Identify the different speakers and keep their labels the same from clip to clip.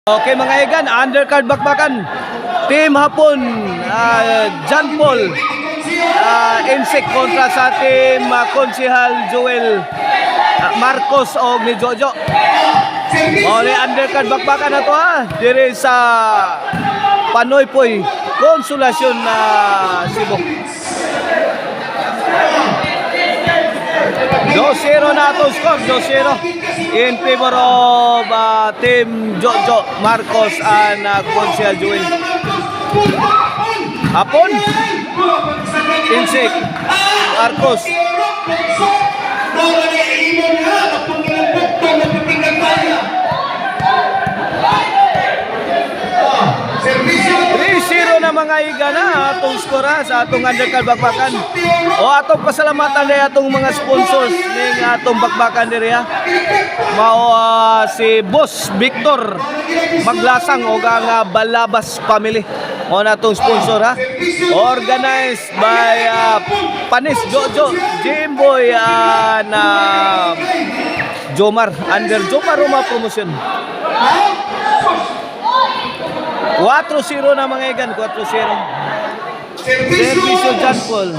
Speaker 1: Okay mga igan, undercard bakbakan. Team Hapon, John Paul, Insik kontra sa team Konsihal Joel Marcos o ni Jojo. Ori undercard bakbakan na to diri sa Panoy Poy, Konsolasyon na Cebu. 2-0 na ito score, 2-0 in favor of team Jojo Marcos and Konsihal Joel. Hapon, Insik, Marcos. Na mga iga na atong skora sa atong undercard bakbakan o atong pasalamatan na atong mga sponsors ning atong bakbakan diri mao si Boss Victor Maglasang o ang Balabas Family o natong sponsor organized by Panis Jojo Jimboy na Jomar under Jomar Roma Promotion. 4-0 na mga igan, 4-0. Servisyo John Paul.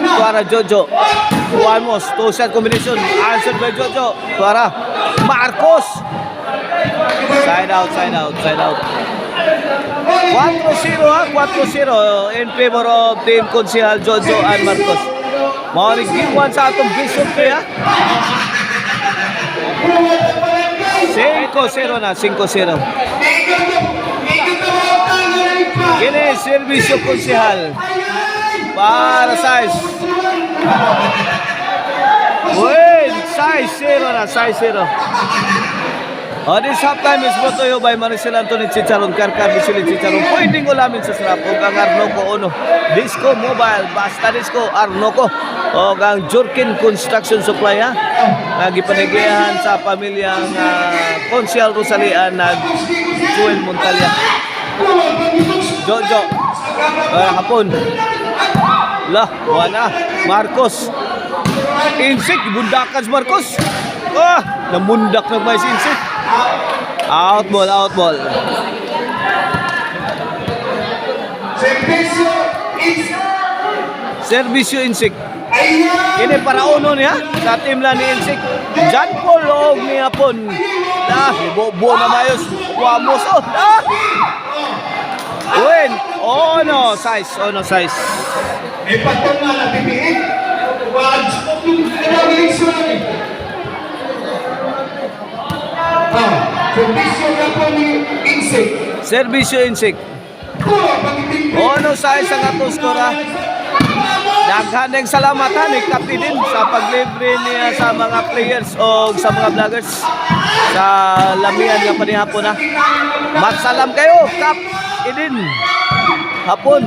Speaker 1: Tuara Jojo. Juanmos, two-shot combination. Answered by Jojo. Tuara Marcos. Side out, side out, side out. 4-0 4-0 in favor of team Konsihal Jojo and Marcos. Maulig game 1 sa atong Bishop 3 5-0 na, 5-0. Kini servisyo Konsihal para size. Win, size 0 na, size 0. This halftime is brought to you by Maricel Anthony Chicharon, Karkar Bisili Chicharon. Pwedeng ulamin sa sarap o kang Arnoco Uno. Disco Mobile, basta Disco Arnoco. O kang Jurkin Construction Supply nagipanigihan sa pamilyang Konsihal Rosalian na Joel Montalya. Jojo Hapon Wana Marcos Insik bundakan Marcos namundak na may Insik. Out ball, out ball. Servisyo Insik. Ini para uno niya sa team lang ni Insik. John Paul og ni Hapon. Bobo na mayos. Wamos. Win. Oh no size, oh no size. Servisyo Insik. Oh no size ang atong skora. Daghaneng salamatan ni Kapi din sa paglibre niya sa mga players o sa mga vloggers sa lamian nga panihapon Magsalam kayo, Kap Idin. Hapon.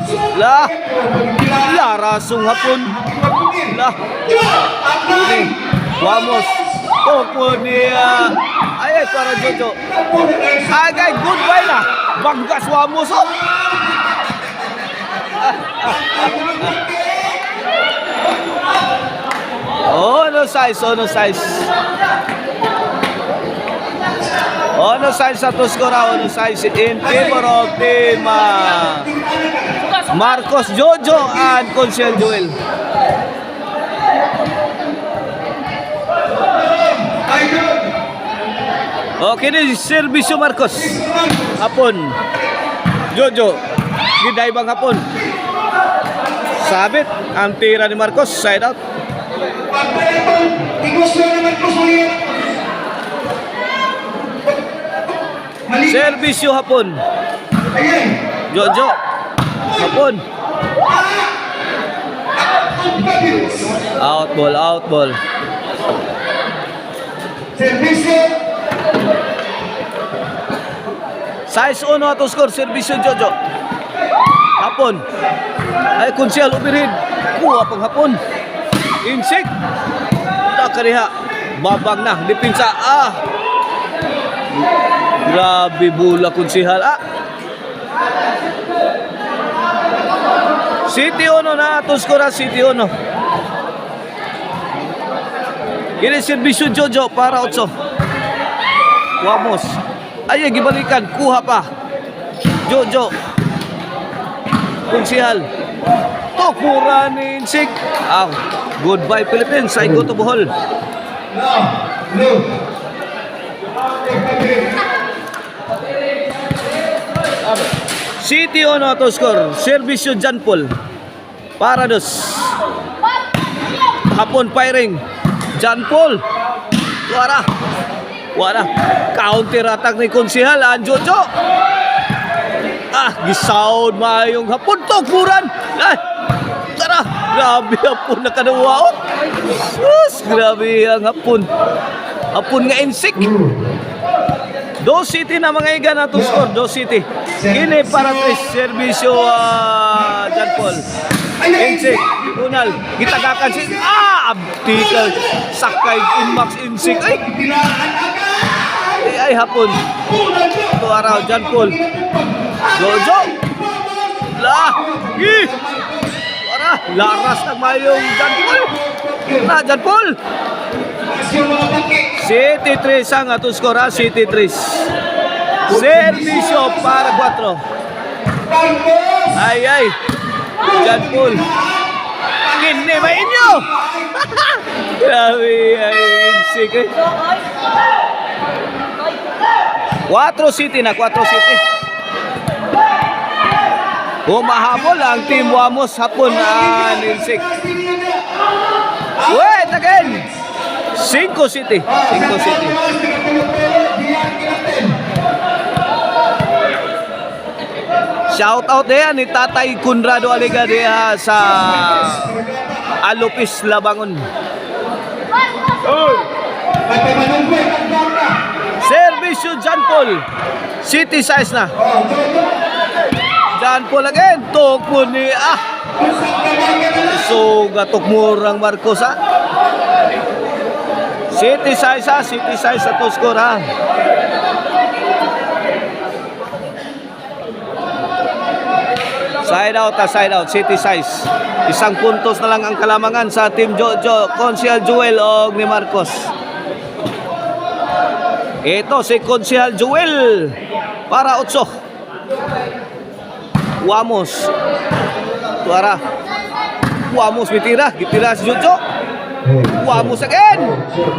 Speaker 1: Rasong Hapon. Vamos. Topo niya. Ay, para Jojo. Agay, goodbye na. Banggas Vamos. Oh no size, oh no size. Oh no size sa tuskora, oh no size in favor of team Marcos Jojo and Konsihal Joel. Okay, ni servisyo Marcos. Hapon. Jojo. Giday bang Hapon. Sabit ang tira ni Marcos, side out. Servisyo Hapon. Jojo. Hapon. Out ball, out ball. Size 1 ato score, servisyo Jojo. Hapon. Ay Konsihal ubirin. Kuha pang Hapon. Insik. Takariha. Babag na. Dipinsa. Grabe bula Konsihal. City 1 na ato score, City 1. Kini servisyo Jojo para 8. Wamos. Ay, gibalikan. Kuha pa. Jojo. Konsihal. Tukura ni Insik. Goodbye Philippines. I go to Bohol. City ono to score. Servisyo John Paul. Parados. Hapon firing. John Paul. Wala. Counter attack ni Konsihal. Jojo. Gisound mayong hapon. Tukburan. Tara. Grabe hapon nakadawa. Grabe ang hapon. Hapon nga Insik. Do City na mga iga na to score. Do City. Kini para tres. Servisyo John Paul. Insik. Unal. Gitagakan si... Abdikal. Sakay. Inmax Insik. Ay hapon. Ito araw. John Paul. Jojo. Laras na mayong John Paul. John Paul. City 3 ang atong skora. City 3. Servisyo para 4. Ay. John Paul. Kini ba inyo? Grabe ay Insik. 4 City na. 4 City. Humahabol ang Team Wamos hapon Insik. Wait again. 5 City. 5 City. Shout out din ni Tatay Conrado Aliga diha sa Alupis Labangon. Servisyo John Paul. City size na. John Paul again. Tukmo ni So gatukmurang Marcos City size City size sa to score Side out, City size. Isang puntos na lang ang kalamangan sa Team Jojo, Konsihal Joel o ni Marcos. Ito si Konsihal Joel para 8. Wamos. Tuara. Wamos gitira si Jojo. Wamos again.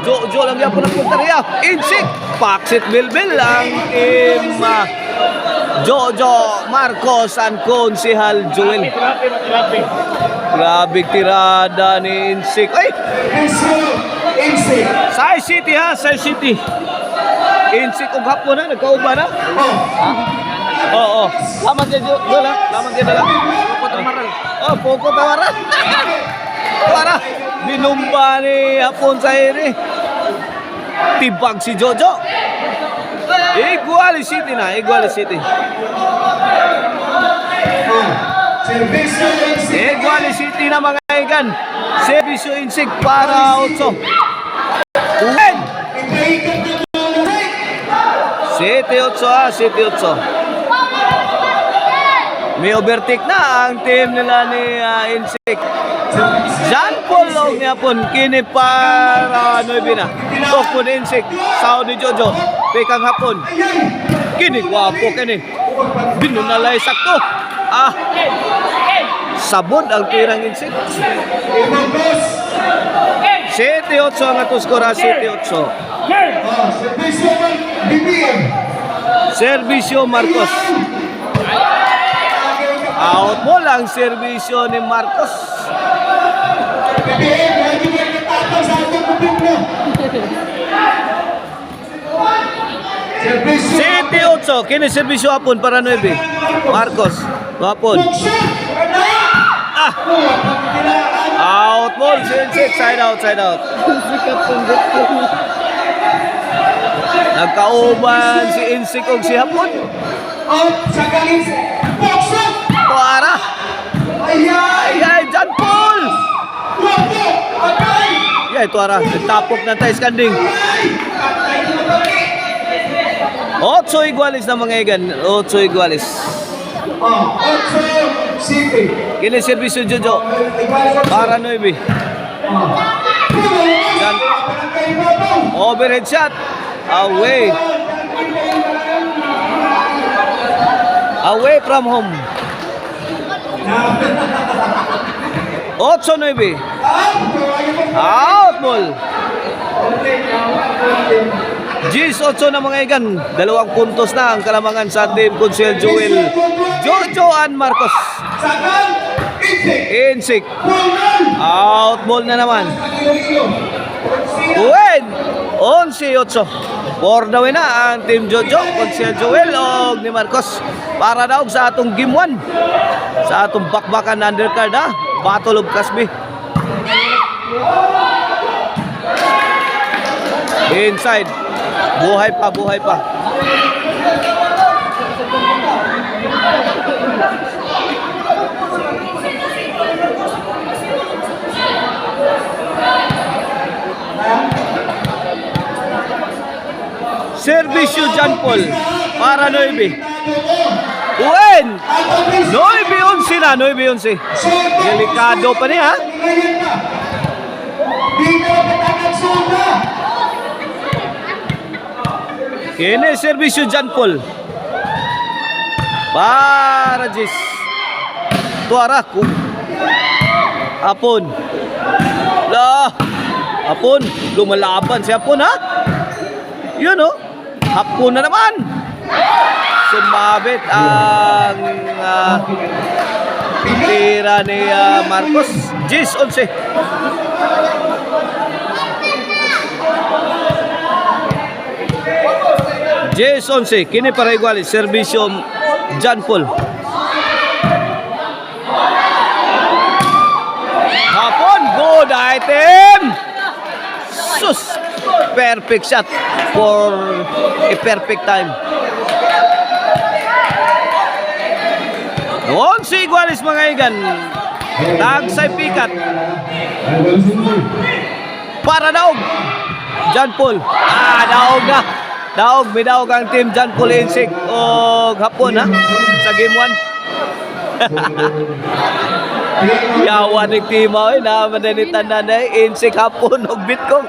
Speaker 1: Jojo lang yan po ng punteriya. Insik. Paksit Bilbil ang Team Jojo Marcos and Konsihal Joel. Grabe tirada ni Insik. Sai City Sai City. Insik og hapon na nagkauba na. Oo. Lamang din dala. Poko tawaran. Para binumba ni hapon sa ere. Tibag si Jojo. Iguali City na. Iguali City na mga igan. Servisyo Insik para 8. Uwen. City 8 City 8. May overtake na ang team nila ni Insik. John Paul og niya pon kini para 9 na. Toko ni Insik. Sao ni Jojo. Pekang hapon. Kini guwapo kini. Binunalay sakto. Sabod ang tirang Insik. City 8 ang ato skora. City 8. Servisyo Marcos. Out mo lang servisyo ni Marcos. City 8. Kini servisyo hapon para 9. Marcos. Hapon. Out ball. Side out. Nagkauban si Insik og si hapon. Tuara. Ay, John Paul. Tuara. Nagtapok na tayo skanding. 8 igualis na mga igan. 8 igualis.
Speaker 2: 8 City.
Speaker 1: Kini servisyo Jojo. Para 9. Overhead shot. Away. Away from home. 8-9. Out ball. 18 na mga igan. 2 puntos na ang kalamangan sa team Consel Joel Jojo and Marcos. Insik. Out ball na naman. Win. 11-8. For the win na ang team Jojo, Consel Joel o ni Marcos. Para daw sa atong game 1. Sa atong bakbakan na undercard ha. Battle of Casby. Inside. Buhay pa, buhay pa. Servisyo John Paul para 9. Win! 9-11 na, 9-11. Delikado pa niya, ha? Kini servisyo John Paul para Jis Tuara ko Apon lah Apon lumalaban si Apon, ha? Yun, oh, Hapon na naman. Sumabit ang tira ni Marcos. Jis 11. Jis 11. Kini para igual. Servisyo John Paul. Hapon. Good item. Sus. Perfect shot for a perfect time. 11 igualis mga igan. Tagsay pikat. Para daog. John Paul. Daog na. Daog. May daog ang team John Paul Insik. O Hapon, ha? Sa game 1. Yawan ng team, na madanitan na Insik Hapon o Bitcom.